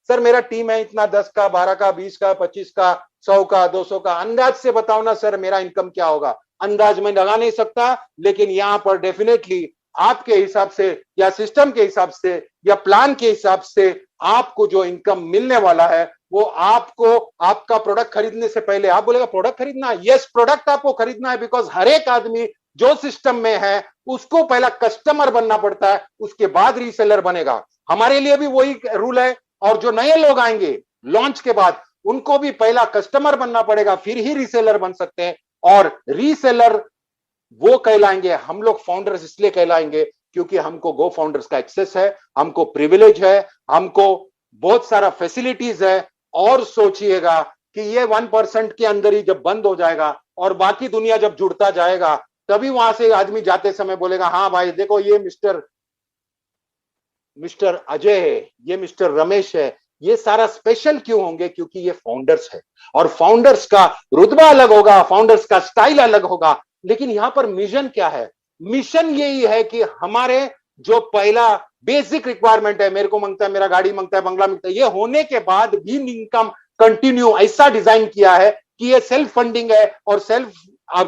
Sir मेरा team है इतना, 10 का, 12 का, 20 का, 25 का, 100 का, 200 का, अंदाज से बताओ ना सर मेरा इनकम क्या होगा। अंदाज में लगा नहीं सकता, लेकिन यहाँ पर डेफिनेटली आपके हिसाब से या सिस्टम के हिसाब से या प्लान के हिसाब से आपको जो इनकम मिलने वाला है वो आपको आपका प्रोडक्ट खरीदने से पहले, आप बोलेगा प्रोडक्ट खरीदना है, यस प्रोडक्ट आपको खरीदना है, बिकॉज हर एक आदमी जो सिस्टम में है उसको पहला कस्टमर बनना पड़ता है, उसके बाद रीसेलर बनेगा। हमारे लिए भी वही रूल है, और जो नए लोग आएंगे लॉन्च के बाद उनको भी पहला कस्टमर बनना पड़ेगा, फिर ही रीसेलर बन सकते हैं। और रीसेलर वो कहलाएंगे, हम लोग फाउंडर्स इसलिए कहलाएंगे क्योंकि हमको गो फाउंडर्स का एक्सेस है, हमको प्रिविलेज है, हमको बहुत सारा फैसिलिटीज है। और सोचिएगा कि ये 1% के अंदर ही जब बंद हो जाएगा और बाकी दुनिया जब जुड़ता जाएगा, तभी वहां से आदमी जाते समय बोलेगा हाँ भाई देखो ये मिस्टर अजय है, ये मिस्टर रमेश है, ये सारा स्पेशल क्यों होंगे, क्योंकि ये फाउंडर्स है। और फाउंडर्स का रुतबा अलग होगा, फाउंडर्स का स्टाइल अलग होगा। लेकिन यहां पर मिशन क्या है? मिशन यही है कि हमारे जो पहला बेसिक रिक्वायरमेंट है, मेरे को मांगता है, मेरा गाड़ी मांगता है, बंगला मांगता है, ये होने के बाद भी इनकम कंटिन्यू ऐसा डिजाइन किया है कि ये सेल्फ फंडिंग है, और सेल्फ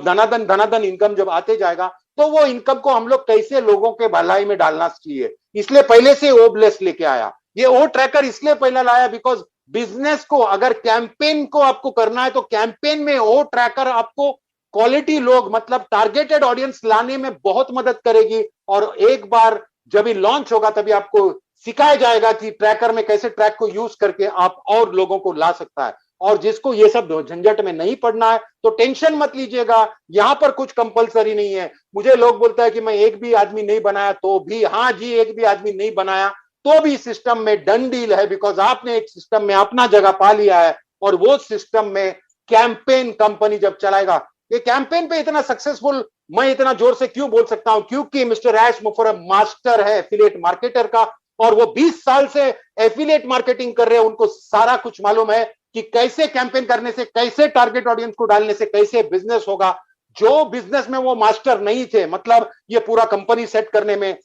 धनाधन धनाधन इनकम जब आते जाएगा तो वो इनकम को हम लोग कैसे लोगों के भलाई में डालना चाहिए, इसलिए पहले से ओ ब्लेस लेके आया। ये ओ ट्रैकर इसलिए पहला लाया बिकॉज बिजनेस को अगर कैंपेन को आपको करना है तो कैंपेन में ओ ट्रैकर आपको क्वालिटी लोग, मतलब टारगेटेड ऑडियंस लाने में बहुत मदद करेगी। और एक बार जब ये लॉन्च होगा तभी आपको सिखाया जाएगा कि ट्रैकर में कैसे ट्रैक को यूज करके आप और लोगों को ला सकता है। और जिसको ये सब झंझट में नहीं पड़ना है तो टेंशन मत लीजिएगा, यहां पर कुछ कंपलसरी नहीं है। मुझे लोग बोलता है कि मैं एक भी आदमी नहीं बनाया तो भी, हाँ जी एक भी आदमी नहीं बनाया तो भी सिस्टम में डन डील है, बिकॉज आपने एक सिस्टम में अपना जगह पा लिया है। और वो सिस्टम में कैंपेन कंपनी जब चलाएगा, ये कैंपेन पे इतना सक्सेसफुल मैं इतना जोर से क्यों बोल सकता हूं, क्योंकि मिस्टर ऐश मुफर्रम मास्टर है एफिलिएट मार्केटर का, और वो 20 साल से एफिलिएट मार्केटिंग कर रहे हैं, उनको सारा कुछ मालूम है कि कैसे कैंपेन करने से, कैसे टारगेट ऑडियंस को डालने से कैसे बिजनेस होगा। जो बिजनेस में वो मास्टर नहीं थे, मतलब ये पूरा कंपनी सेट करने में,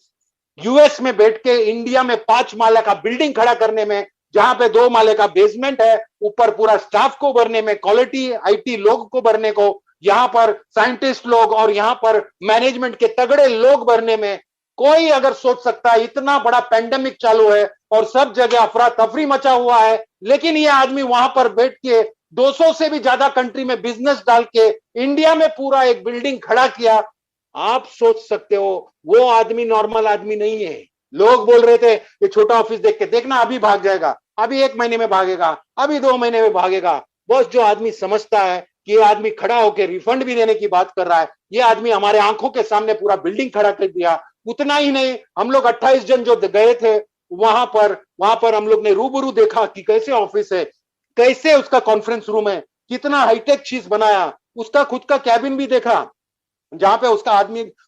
यूएस में बैठ के इंडिया में 5 माले का बिल्डिंग खड़ा करने में, जहां पे 2 माले का बेसमेंट है, ऊपर पूरा स्टाफ को भरने में, क्वालिटी आईटी लोग को भरने को, यहाँ पर साइंटिस्ट लोग और यहाँ पर मैनेजमेंट के तगड़े लोग भरने में, कोई अगर सोच सकता है इतना बड़ा पैंडेमिक चालू है और सब जगह अफरा तफरी मचा हुआ है, लेकिन ये आदमी वहां पर बैठ के 200 से भी ज्यादा कंट्री में बिजनेस डाल के इंडिया में पूरा एक बिल्डिंग खड़ा किया। आप सोच सकते हो वो आदमी नॉर्मल आदमी नहीं है। लोग बोल रहे थे ये छोटा ऑफिस देख के, देखना अभी भाग जाएगा, अभी 1 महीने में भागेगा, अभी 2 महीने में भागेगा। बस जो आदमी समझता है कि ये आदमी खड़ा होकर रिफंड भी देने की बात कर रहा है, ये आदमी हमारे आंखों के सामने पूरा बिल्डिंग खड़ा कर दिया। उतना ही नहीं, हम लोग 28 जन जो गए थे वहां पर हम लोग ने रूबरू देखा कि कैसे ऑफिस है, कैसे उसका कॉन्फ्रेंस रूम है, कितना हाईटेक चीज बनाया, उसका खुद का कैबिन भी देखा जहां पे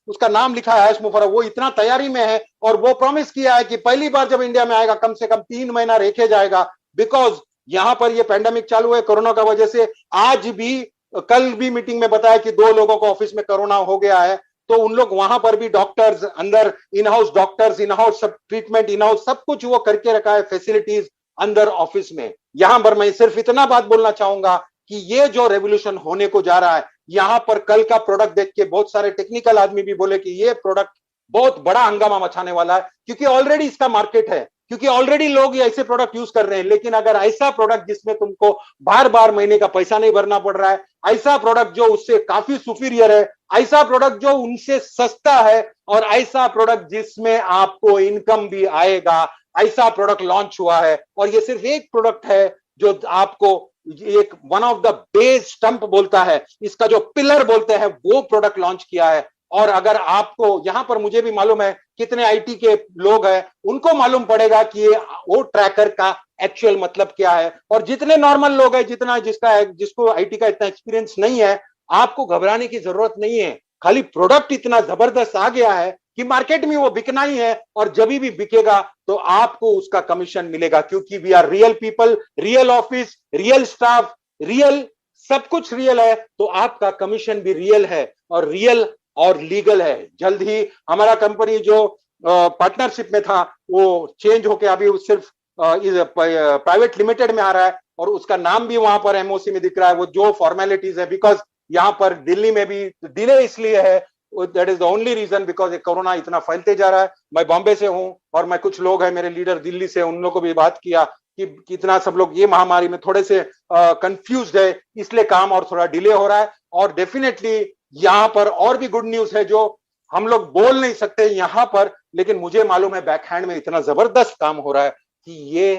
उसका नाम लिखा है ऐश मुफर्रम। वो इतना तैयारी में है और वो प्रॉमिस किया है कि पहली बार जब इंडिया में आएगा कम से कम 3 महीना रखे जाएगा, बिकॉज यहां पर ये पैंडेमिक चालू है कोरोना का वजह से। आज भी, कल भी मीटिंग में बताया कि 2 लोगों को ऑफिस में कोरोना हो गया है, तो उन लोग वहां पर भी डॉक्टर्स अंदर, in house doctors, in house सब ट्रीटमेंट, इन हाउस सब कुछ वो करके रखा है, फैसिलिटीज अंदर ऑफिस में। यहां पर मैं सिर्फ इतना बात बोलना चाहूंगा कि ये जो रेवोल्यूशन होने को जा रहा है, यहां पर कल का प्रोडक्ट देख के बहुत सारे टेक्निकल आदमी भी बोले कि ये प्रोडक्ट बहुत बड़ा हंगामा मचाने वाला है, क्योंकि ऑलरेडी इसका मार्केट है, क्योंकि ऑलरेडी लोग ये ऐसे प्रोडक्ट यूज कर रहे हैं। लेकिन अगर ऐसा प्रोडक्ट जिसमें तुमको बार बार महीने का पैसा नहीं भरना पड़ रहा है, ऐसा प्रोडक्ट जो उससे काफी सुपीरियर है, ऐसा प्रोडक्ट जो उनसे सस्ता है, और ऐसा प्रोडक्ट जिसमें आपको इनकम भी आएगा, ऐसा प्रोडक्ट लॉन्च हुआ है। और ये सिर्फ एक प्रोडक्ट है जो आपको एक one of the base stump बोलता है, इसका जो पिलर बोलते हैं, वो प्रोडक्ट लॉन्च किया है। और अगर आपको यहां पर, मुझे भी मालूम है कितने आईटी के लोग हैं, उनको मालूम पड़ेगा कि ये वो ट्रैकर का एक्चुअल मतलब क्या है। और जितने नॉर्मल लोग हैं, जिसको आईटी का इतना एक्सपीरियंस नहीं है, आपको घबराने की जरूरत नहीं है। खाली प्रोडक्ट इतना जबरदस्त आ गया है कि मार्केट में वो बिकना ही है, और जब भी बिकेगा तो आपको उसका कमीशन मिलेगा, क्योंकि we are real people, real office, real staff, real सब कुछ रियल है, तो आपका कमीशन भी रियल है और रियल और लीगल है। जल्द ही हमारा कंपनी जो पार्टनरशिप में था वो चेंज होके अभी सिर्फ प्राइवेट लिमिटेड में आ रहा है और उसका नाम भी वहां पर एमओसी में दिख रहा है, वो जो फॉर्मेलिटीज है, बिकॉज यहाँ पर दिल्ली में भी डिले इसलिए है, that is the only reason, because ये कोरोना इतना फैलते जा रहा है। मैं बॉम्बे से हूँ और मैं कुछ लोग हैं मेरे लीडर दिल्ली से, उन लोगों को भी बात किया कि कितना सब लोग ये महामारी में थोड़े से कंफ्यूज्ड है, इसलिए काम और थोड़ा डिले हो रहा है। और डेफिनेटली यहाँ पर और भी गुड न्यूज है जो हम लोग बोल नहीं सकते यहाँ पर, लेकिन मुझे मालूम है बैकहैंड में इतना जबरदस्त काम हो रहा है कि ये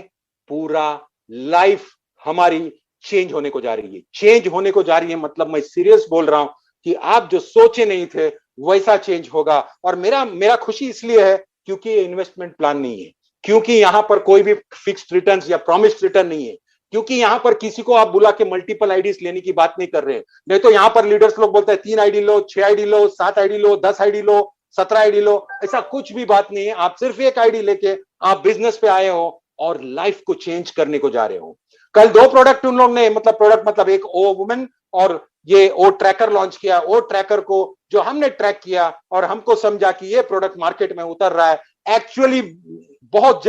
पूरा लाइफ हमारी चेंज होने को जा रही है, चेंज होने को जा रही है। मतलब मैं सीरियस बोल रहा हूं कि आप जो सोचे नहीं थे वैसा चेंज होगा। और मेरा मेरा खुशी इसलिए है क्योंकि ये इन्वेस्टमेंट प्लान नहीं है, क्योंकि यहां पर कोई भी फिक्स्ड रिटर्न या प्रॉमिस्ड रिटर्न नहीं है, क्योंकि यहां पर किसी को आप बुला के मल्टीपल आईडीज लेने की बात नहीं कर रहे हैं। नहीं तो यहां पर लीडर्स लोग बोलते हैं 3 आईडी लो, 6 आईडी लो, 7 आईडी लो, 10 आईडी लो, 17 आईडी लो, ऐसा कुछ भी बात नहीं है। आप सिर्फ एक आईडी लेके आप बिजनेस पे आए हो और लाइफ को चेंज करने को जा रहे हो। कल 2 प्रोडक्ट उन लोग ने, मतलब प्रोडक्ट मतलब एक ओ वुमेन और ये ओ ट्रैकर लॉन्च किया। ओ ट्रैकर को जो हमने ट्रैक किया और हमको समझा कि ये प्रोडक्ट मार्केट में उतर रहा है, एक्चुअली बहुत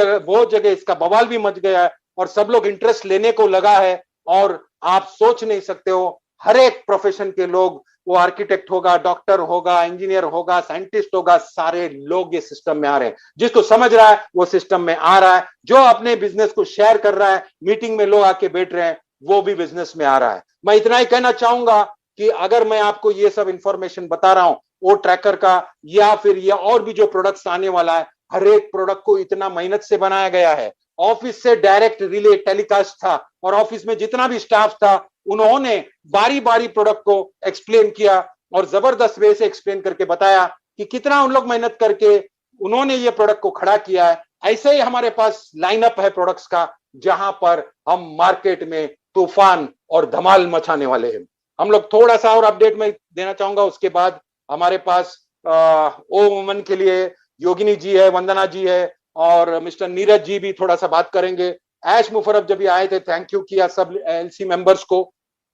जगह इसका बवाल भी मच गया है और सब लोग इंटरेस्ट लेने को लगा है। और आप सोच नहीं सकते हो, हर एक प्रोफेशन के लोग, वो आर्किटेक्ट होगा, डॉक्टर होगा, इंजीनियर होगा, साइंटिस्ट होगा, सारे लोग ये सिस्टम में आ रहे हैं। जिसको समझ रहा है वो सिस्टम में आ रहा है, जो अपने बिजनेस को शेयर कर रहा है, मीटिंग में लोग आके बैठ रहे हैं, वो भी बिजनेस में आ रहा है। मैं इतना ही कहना चाहूंगा कि अगर मैं आपको ये सब इंफॉर्मेशन बता रहा हूं वो ट्रैकर का, या फिर ये और भी जो प्रोडक्ट्स आने वाला है, हर एक प्रोडक्ट को इतना मेहनत से बनाया गया है। ऑफिस से डायरेक्ट रिले टेलीकास्ट था और ऑफिस में जितना भी स्टाफ था उन्होंने बारी बारी प्रोडक्ट को एक्सप्लेन किया और जबरदस्त वे से एक्सप्लेन करके बताया कि कितना उन लोग मेहनत करके उन्होंने ये प्रोडक्ट को खड़ा किया है। ऐसे ही हमारे पास लाइनअप है प्रोडक्ट्स का, जहां पर हम मार्केट में तूफान और धमाल मचाने वाले हैं। हम लोग थोड़ा सा और अपडेट में देना चाहूंगा, उसके बाद हमारे पास ओ वुमन के लिए योगिनी जी है, वंदना जी है और मिस्टर नीरज जी भी थोड़ा सा बात करेंगे। ऐश मुफरफ जब भी आए थे थैंक यू किया सब एलसी मेंबर्स को।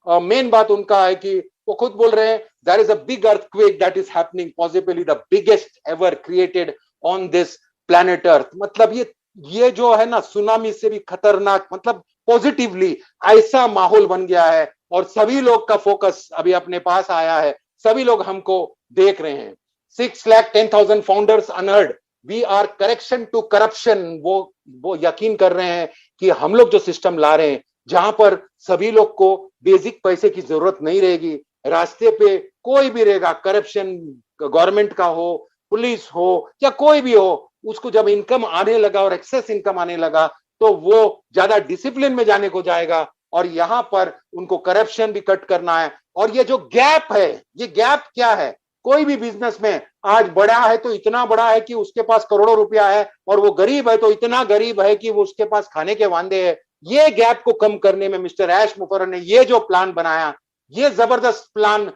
मेन बात उनका है कि वो खुद बोल रहे हैं there is a big earthquake that is happening, possibly the biggest ever created on this planet earth. मतलब ये जो है ना सुनामी से भी खतरनाक, मतलब पॉजिटिवली ऐसा माहौल बन गया है और सभी लोग का फोकस अभी अपने पास आया है, सभी लोग हमको देख रहे हैं। 6,10,000 founders unheard, we are correction to corruption. वो यकीन कर रहे हैं कि हम लोग जो सिस्टम ला रहे हैं जहां पर सभी लोग को बेसिक पैसे की जरूरत नहीं रहेगी, रास्ते पे कोई भी रहेगा, करप्शन गवर्नमेंट का हो, पुलिस हो या कोई भी हो, उसको जब इनकम आने लगा और एक्सेस इनकम आने लगा तो वो ज्यादा डिसिप्लिन में जाने को जाएगा। और यहां पर उनको करप्शन भी कट करना है। और ये जो गैप है, ये गैप क्या है, कोई भी बिजनेस में आज बड़ा है तो इतना बड़ा है कि उसके पास करोड़ों रुपया है और वो गरीब है तो इतना गरीब है कि वो उसके पास खाने के वांदे है। ये गैप को कम करने में मिस्टर ऐश मुफर्रर ने ये जो प्लान बनाया, ये जबरदस्त प्लान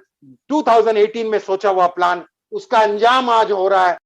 2018 में सोचा हुआ प्लान, उसका अंजाम आज हो रहा है।